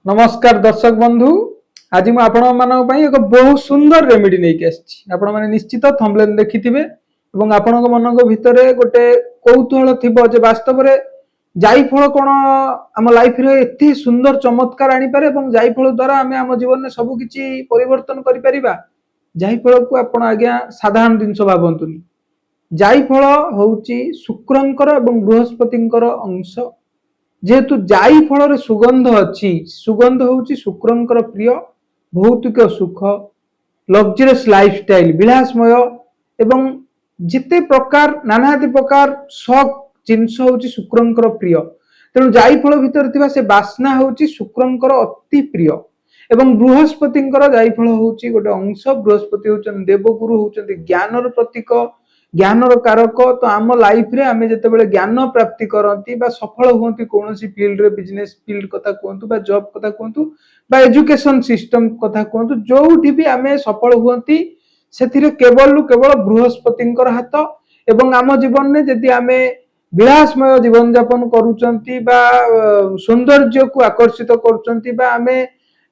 नमस्कार दर्शक बंधु। आज मु आपण मानक पई एक बहुत सुंदर रेमेडी नहीं आछि। आपण माने निश्चित थंबनेल देखिथिबे एवं आपण मनक भितरे गोटे कौतूहल थिबो जे वास्तव रे जायफल कोन आम लाइफ रे एते सुंदर चमत्कार आनी पारे एवं जायफल द्वारा आमे आम जीवन में सब किछि परिवर्तन करि परिबा। जायफल को आपण आज्ञा साधारण जिंस भाबंतुनी। जायफल होउची शुक्रंकर एवं बृहस्पतिंकर अंश। जेहेतु जाई फल सुगंध अच्छी, सुगंध हूँ शुक्रंकर प्रिय, भौतिक सुख, लग्जरियस लाइफस्टाइल, विलासमय एवं जिते प्रकार नानादी प्रकार शौक जिनस हूँ शुक्रंकर प्रिय। तेणु जाई फल भितर थिबा से बास्ना हूँ शुक्रंकर अति प्रिय। एवं बृहस्पतिंकर जाई फल हूँ गोटे अंश। बृहस्पति होउछन देवगुरु, होउछन ज्ञानर प्रतीक, ज्ञानर कारक। तो आम लाइफ रे आमे जेतेबेले ज्ञान प्राप्ति करंती बा सफल होंती कोनोसी फील्ड रे, बिजनेस फील्ड कथा कहंतु बा जॉब कथा कहंतु बा एजुकेशन सिस्टम कथा कहंतु, जोठी भी आमे सफल होंती सेथिरे केवल बृहस्पतिंकर हाथ। एवं आम जीवन में जदि आमे विलासमय जीवन यापन करूचंती बा सौंदर्य को आकर्षित करूचंती बा आमे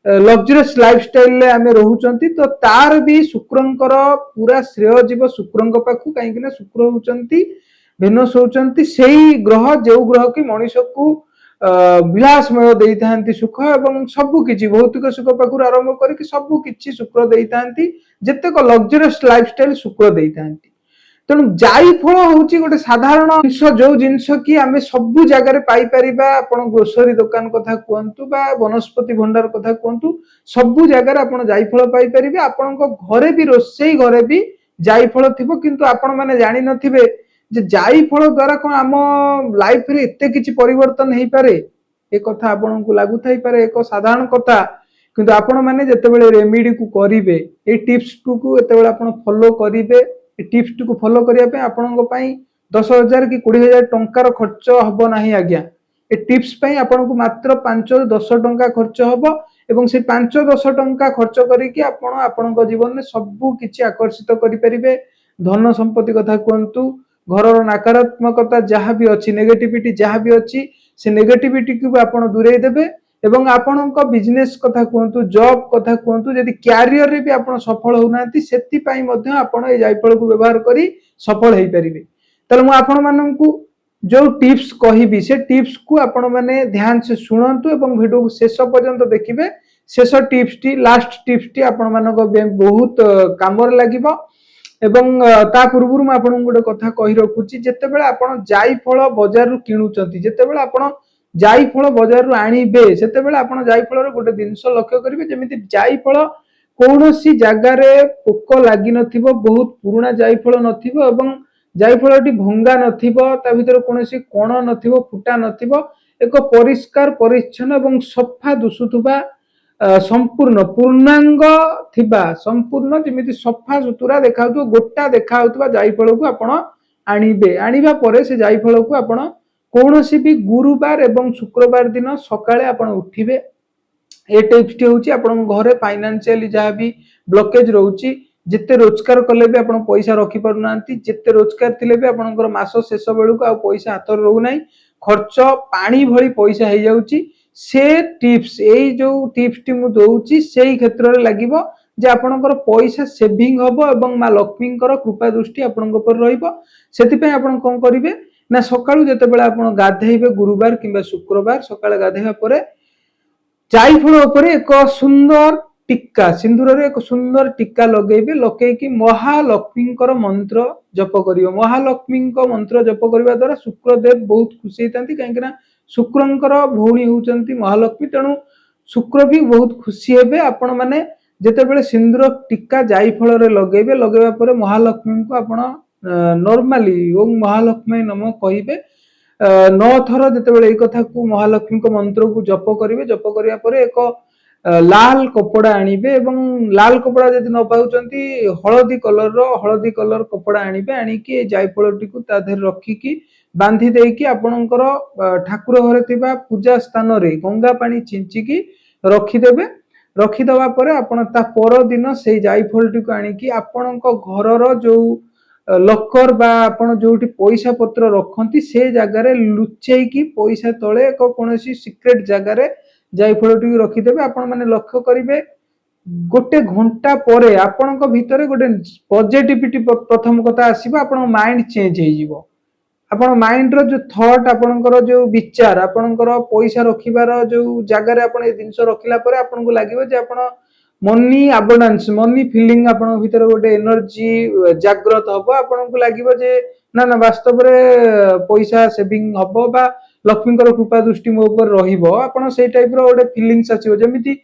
लग्जरियस लाइफस्टाइल ले आमे रहउचंती, तो तार भी शुक्रंकर पूरा श्रेय जीव शुक्रंक पाखु। कहीं शुक्र होउचंती वेनस होउचंती सेही ग्रह जो ग्रह की मनुष्य को विलासमय देइथांती सुख एवं सबु किछि भौतिक सुख पाखु आरंभ करिक सबु किछि शुक्र देइथांती। जेतेक लग्जरियस लाइफस्टाइल शुक्र देइथांती। तेणु जाई फल हूँ गोटे साधारण जिनस, जो जिनस कि आमे सबु जगह पाई परिबा। आपण ग्रोसरी दुकान कथा कहंतु बा वनस्पति भंडार कथा कहंतु, सबु जगह आपण जाई फल पाई परिबे। आपण घरे भी रोसई घरे भी जाई फल थिबो, किंतु आपण माने जानि नथिबे जे जाई फल द्वारा कोन आम लाइफ रे एते किछि परिवर्तन हेई पारे। ए कथा आपण को लागु थाई पारे एक साधारण कथा, किंतु आपण माने जेतेबेले रेमेडी को करिवे, ए टिप्स को एतेबेले आपण फॉलो करिवे, टिप्स को फॉलो करिया पे आपनको पाई 10,000 कि 20,000 टंकार खर्च हबो नाही आज्ञा। ए टिप्स पाई आपनको मात्र 5-10 टंका खर्च हबो एवं से 5-10 टंका खर्च करिकि आपण आपनको जीवन में सबु किछि आकर्षित करि परिबे। धन संपत्ति कथा कहंतु, घरर नकारात्मकता जहाँ भी अच्छी, नेगेटिविटी जहाँ भी अच्छी, से नेगेटिविटी को आपण दूरे देबे। एवं आपणक बिजनेस कथा कहंतु, जॉब कथा कहंतु, यदि कैरियर रे भी आपण सफल होनांती सेति पाई मध्य आपण ए जायफल को व्यवहार करी सफल हेई परिबे। तले मु आपण माननकु जो टिप्स कहिबी से टिप्स को आपण माने ध्यान से सुनंतु एवं वीडियो को शेष पर्यंत देखिबे। शेष tips T, last tips T आपण मानक बहुत काम रे लागिबो। एवं ता पूर्वरु मु आपण गोटे कथा कहि रखुची, जेतेबेले आपण जायफल बाजार रु किनुचंती, जेतेबेले आपण जायफल बाजार रु आनिबे, सेतेबेले आपण जायफल रे गोटे जिंस लक्ष्य करिवे, जेमिति जायफल कोनोसी जगह रे पोक लागि नथिबो, बहुत पुराना जायफल नथिबो एवं जायफलटी भंगा नथिबो, ता भितर कोनोसी कोण नथिबो, फुटा नथिबो, एक परिष्कार परिच्छन्न एवं सफा दुसुथुबा संपूर्ण पूर्णांग थिबा, संपूर्ण जेमिति सफा सुतुरा देखाउथो, गोटा देखाउथबा जायफल को आपण आनिबे। आनिबा परे से जायफल को आपण कोनोसी भी गुरुवार एवं शुक्रवार दिन सकाळे आपण उठिबे। ए टिप्स होउची आपण घरे फाइनेंशियली जहाँ भी ब्लॉकेज रहउची, जिते रोजगार कले भी आपण पैसा रखि परनांती, जिते रोजगार थिले भी आपणकर मास शेष बेलू आ पैसा हाथ रहउ नाही, खर्च पानी भली पैसा हे जाउची। से टिप्स एई जो टिप्स टी मु दउची सेही क्षेत्र रे लागिबो जे आपणकर पैसा सेविंग हबो एवं मां लक्ष्मीकर कृपा दृष्टि आपणक पर रहिबो। सेति पय आपण कोन करिवे ना, सकाळू जेतेबेले आपण गाधेइबे गुरुवार किंबा शुक्रवार सकाळे गाधेइबा परे जायफल उपरे एक सुंदर टिक्का, सिंदूर रे एक सुंदर टिक्का लगेइबे। लगेइकी महालक्ष्मीकर मंत्र जप करियो। महालक्ष्मीको मंत्र जप करिबा द्वारा शुक्रदेव बहुत खुशी हेतांती, काहेकि ना शुक्रंकर भौणी होउचंती महालक्ष्मी। तेणु शुक्र भी बहुत खुशी हेबे। आपण माने जेतेबेले सिंदूर टिक्का जायफल रे लगेइबे, लगेबा परे महालक्ष्मी को आपण नॉर्मली ओम महालक्ष्मी नमः कहिबे 9 थर। जेतेबेले ए कथा को महालक्ष्मी को मंत्र को जप करिवे, जप करिया परे एक लाल कपड़ा आनिबे एवं लाल कपड़ा जदि न पाउचंती हळदी कलर कपड़ा आनिबे। आनिकी जायफलटी को ता देर रखिकी बांधी देकी आपणकर ठाकुर घरे थिबा पूजा स्थान रे गंगा पानी छिंचिकी रखिदेबे। रखिदवा परे आपण ता पर दिन से जायफलटी को आनिकी आपणक घरर जो लकर बा आपण जोठी पैसा पत्र रखंती से जगह रे लुचेई की पैसा तळे एक कोनोसी सीक्रेट जगह रे जाई फळटी रखिदेबे आपण माने लक्ष्य करिवे गोटे घंटा परे आपणक भितरे गोटे पॉजिटिविटी प्रथम कथा आसीबा आपण माइंड चेंज हे जीवो आपण माइंड रो जो थॉट आपणकर जो विचार आपणकर पैसा रखिबार जो जगह आपण ए जिंस रखिला परे आपनको लागिवो जे आपण मनी अबंडेंस मनी फीलिंग आपण भितर गोटे एनर्जी जागृत हबो आपनको लागिवो जे ना ना वास्तव रे पैसा सेविंग हबो बा लक्ष्मीकर कृपा दृष्टि मो ऊपर रहिबो आपण सेई टाइप रो गोटे फीलिंग्स आसीबो जेमिति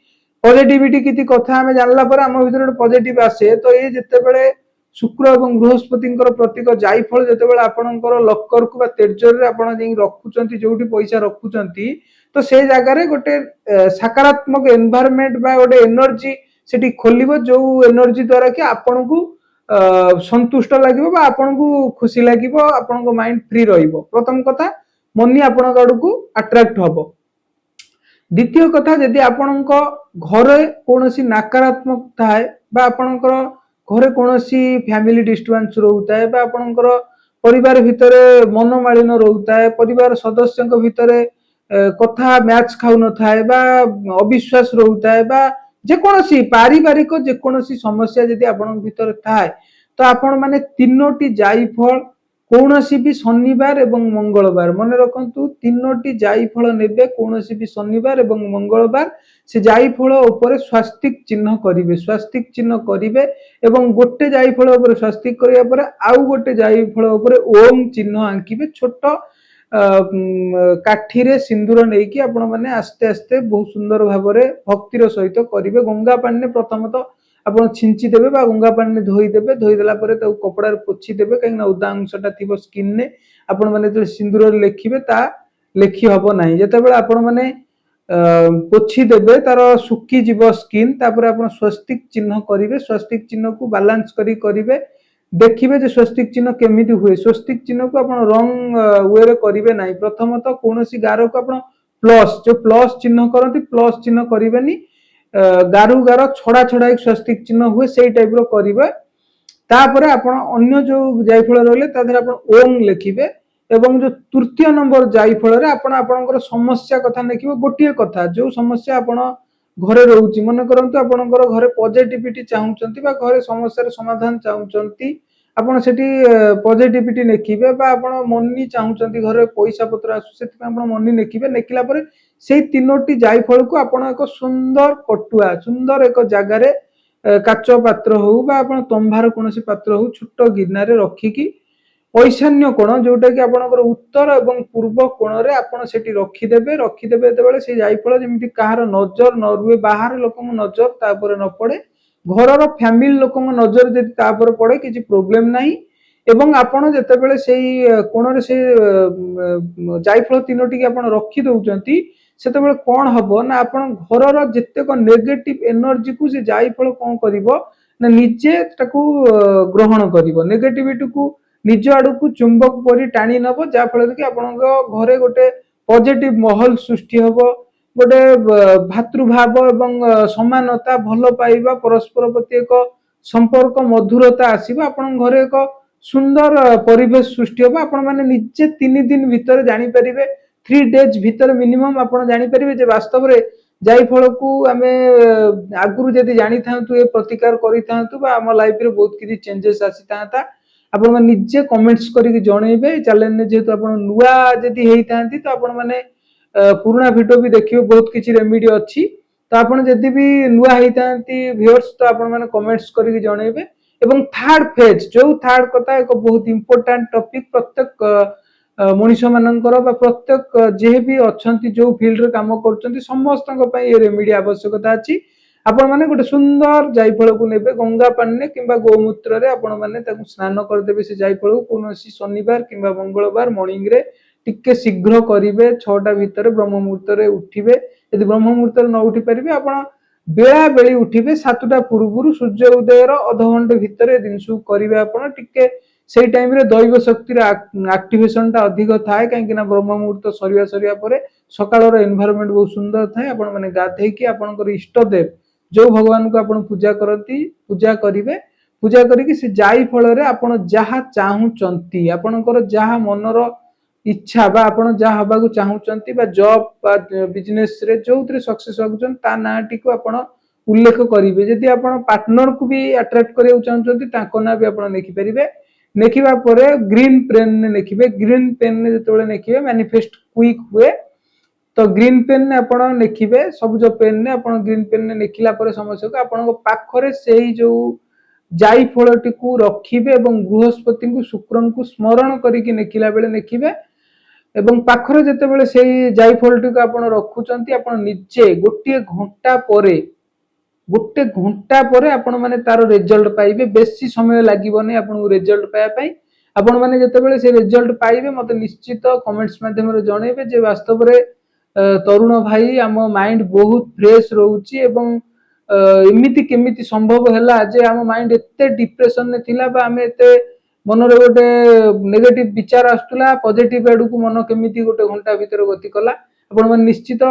पॉजिटिविटी किति कथा हमें जानला पर हम भितर गोटे पॉजिटिव आसे तो ये जेते बेले शुक्र और बृहस्पति प्रतीक जायफल जिते आपणकर लकर को तेजर रे आपण जे रखुचंती जोठी पैसा रखुचंती तो से जगह गोटे सकारात्मक एनवायरनमेंट बा गोटे एनर्जी सेठी खोलिबो जो एनर्जी द्वारा कि आपण को संतुष्ट लागिबो बा आपण को खुशी लागिबो आपण को माइंड फ्री रहिबो प्रथम कथा मनी आपण आड़ को अट्रैक्ट हबो द्वितीय कथा जदि आपणक घरे कोनोसी नकारात्मक थाए बा आपणकर घरे कोनोसी फैमिली डिस्टर्बेंस रहउताए बा आपणकर परिवार भितरे मनोमालिन रहउताए परिवार सदस्यक भितरे कथा मैच खाउ न थाए बा अविश्वास रहउताए बा जे कोनोसी पारिवारिक जे कोनोसी समस्या जदि आपन भितर थाए तो आपण माने तीनोटी जायफल कोनोसी भी शनिवार एवं मंगलवार मन रखंतु तीनोटी जायफल नेबे कोनोसी भी शनिवार एवं मंगलवार से जायफल ऊपर स्वास्तिक चिन्ह करिवे स्वास्तिक चिन्ह करिवे एवं गोटे जायफल ऊपर स्वास्तिक करिया पर आउ गोटे जायफल ऊपर ओम चिन्ह आंकिबे छोट काठी रे सिंदूर नै कि आपण माने आस्ते आस्ते बहुत सुंदर भाबरे भक्तिर सहित करिवे गंगा पानी प्रथमतः आपण छिंची देबे बा गंगा पानी धोई देबे धोई देला परे त कपड़ा रे पोछि देबे काई ना उदा अंशटा थिबो स्किन ने आपण माने त सिंदूर रे लेखिबे ता लेखि हबो नाही जेते बेला आपण माने पोछि देबे तार सुकी जीव स्किन तापर आपण स्वस्तिक चिन्ह करिवे स्वस्तिक चिन्ह को बैलेंस करिवे देखिए जे स्वस्तिक चिन्ह केमिति हुए स्वस्तिक चिन्ह को आपण रंग वे रे करिवे नाही प्रथमतः कोनोसी गारो को आपण प्लस जो प्लस चिन्ह करती प्लस चिन्ह करिवेनी गारु गार छड़ा छड़ा एक स्वस्तिक चिन्ह हुए सेई टाइप रो करिवे तापर आपण अन्य जो जायफल रहले ताधर आपण ओम लिखिबे एवं जो तृतीय नंबर जायफल रे आपण आपनकर समस्या कथा लिखिबे गोटिए कथा जो समस्या आपण घरे रहउची मन करंतु आपनकर घरे पॉजिटिविटी चाहुचंती बा घरे समस्या रे समाधान चाहुचंती आपण सेठी पॉजिटिविटी लिखिबे बा आपण मनी चाहुचंती घरे पैसा पत्र आसु सेति आपण मनी लिखिबे लिखला परे सेई तीनोटी जायफल को आपण एक सुंदर पटुआ सुंदर एक जगह रे काच पात्र हो बा आपण तंभार कोनोसी पात्र हो छोट गिरना रे रखिकी ईशान्य कोण जोटा कि आपनकर उत्तर एवं पूर्व कोण रे आपण सेठी रखिदेबे एते बेले से जायफल जेमिति कहार नजर न रुए बाहर लोकन नजर ता पर न पड़े घरर फैमिली लोकन नजर जदि ता पर पड़े किछि प्रॉब्लम नाही एवं आपण जते बेले सेई कोण रे से जायफल तीनोटी कि आपण रखि दउचंती सेते बेले कोन हबो ना आपण घरर जतेक नेगेटिव एनर्जी को से जायफल कोन करिवो ना निजे ताकू ग्रहण करिवो नेगेटिविटी को निज आड़ को चुंबक परी टाणी नब जा फल कि आपण घरे गोटे पॉजिटिव माहौल सृष्टि हबो गोटे भातृभाव एवं समानता भल पाइबा परस्पर प्रति एक संपर्क मधुरता आसीबा आपण घरे एक सुंदर परिवेश सृष्टि हबो आपण माने निजे 3 दिन भीतर जानि परिबे 3 डेज भीतर मिनिमम आपण जानि परिबे जे वास्तव रे जायफल को आमे आगुरु जदि जानि थांतु ए प्रतिकार करि थांतु बा हम लाइफ रे बहुत किछि चेंजेस आसी थांता आपण माने निजे कमेंट्स करिक जणैबे चैनल ने जेतु आपण नुवा जदि हेई थांती तो आपण माने पुराना वीडियो भी देखियो बहुत किछि रेमेडी अछि तो आपण जदि भी नुवा हेई थांती व्यूअर्स तो आपण माने कमेंट्स करिक जणैबे एवं थर्ड फेज जो थर्ड कथा एक बहुत इंपोर्टेंट टॉपिक प्रत्येक मनुष्य मानकर बा प्रत्येक जे भी अछंती जो फील्ड रे काम करछंती समस्तक पई ए रेमेडी आवश्यकता अछि आपण माने गोटे सुंदर जायफल को नेबे गंगा पानी किंबा गोमूत्र रे आपण माने ताकू स्नान कर देबे से जायफल को कोनोसी शनिवार किंबा मंगलवार मॉर्निंग रे टिके शीघ्र करिवे 6टा भीतर ब्रह्म मुहूर्त रे उठिबे यदि ब्रह्म मुहूर्त रे न उठी परिबे आपण बेला बेली उठिबे 7टा पूर्वरु सूर्य उदय रो आधा घंटे भीतर दिनसु करिवे आपण टिके सेई टाइम रे दैव शक्ति रे एक्टिवेशन ता अधिक थाए काहे कि ना ब्रह्म मुहूर्त सरिया परे सकाळ रो एनवायरनमेंट बहुत सुंदर थाए आपण माने गाधेई कि आपनकर इष्ट देव जो भगवान को आपण पूजा करती पूजा करिवे पूजा करिकि से जाई फल रे आपण जहा चाहू चंती आपनकर जहा मनर इच्छा बा आपण जहाँ हबाकू चाहूचंती बा जॉब बा बिजनेस रे जोउतरे सक्सेस होगुचन ता नाटी को आपण उल्लेख करिवे जदि आपण पार्टनर को भी अट्रैक्ट करियो चाहूचंती ताको ना भी आपण लिखि परिबे लिखिबा परे ग्रीन पेन ने लिखिबे ग्रीन पेन ने जतोले लिखिबे मैनिफेस्ट क्विक हुए तो ग्रीन पेन ने आपण लिखिबे सबुज पेन ने आपण ग्रीन पेन ने लिखिला परे समस्या को आपण को पाखरे सेही जो जाई फलटी को रखिबे एवं बृहस्पति को शुक्रन को स्मरण करिकि लिखिला बेले लिखिबे एवं पाखरे जेतेबेले सेही जाई फलटी को आपण रखुचंती आपण निजे गोटे घंटा परे आपण माने तार रिजल्ट पाइबे बेसी समय लागबोनी आपण रिजल्ट पाया पई आपण माने जेतेबेले से रिजल्ट पाइबे मते निश्चित कमेंट्स माध्यम रे जणेबे जे वास्तव रे तरुण भाई आम माइंड बहुत फ्रेश रहउची एवं एमिति केमिति संभव हैला जे आम माइंड एते डिप्रेशन ने थिला बा आमे एते मन रे गोटे नेगेटिव विचार आस्तुला पॉजिटिव एडु को मन केमिति गोटे घंटा भीतर गति कला आपण मन निश्चित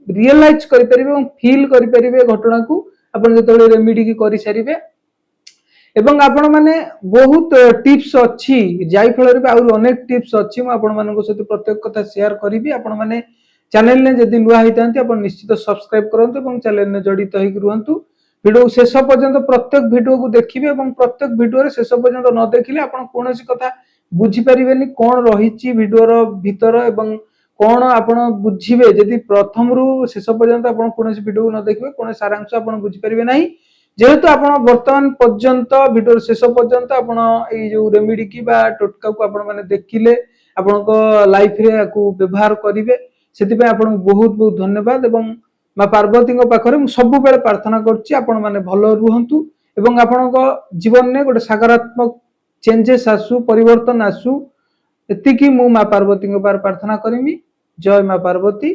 रियलाइज करि परिबे और फील करि परिबे घटना को आपण जेतले रेमेडी की करि सारिबे एवं आपण माने बहुत टिप्स अछि जाई फल रे और अनेक टिप्स अछि म आपण मानको सहित प्रत्येक कथा शेयर करिबी आपण माने चैनल ने जदि नुआ हितांती आपण निश्चित सब्सक्राइब करंतु एवं चैनल ने जडित होई रुहंतु वीडियो शेष पर्यंत प्रत्येक वीडियो को देखिबे एवं प्रत्येक वीडियो रे शेष पर्यंत न देखिले आपण कोनोसी कथा बुझी परिबेनी कोन रहिची वीडियो रो भीतर एवं कोन आपण बुझिबे जदि प्रथम रु शेष पर्यंत आपण कोनोसी वीडियो न देखिबे कोन सारांश आपण बुझी परिबे नाही जेहेतु आपण वर्तमान पर्यंत वीडियो शेष पर्यंत आपण ए जो रेमेडी की बा टोटका को आपण माने देखिले आपण को लाइफ रे को व्यवहार करिवे सेति पे आपण बहुत बहुत धन्यवाद एवं मां पार्वती को पाखरे मु सब बेले प्रार्थना करछि आपण माने भलो रुहंतु एवं आपण को जीवन ने गोटे सकारात्मक चेंजेस आसु परिवर्तन आसु एति की मु मां पार्वती को पार प्रार्थना करिमी जय मां पार्वती।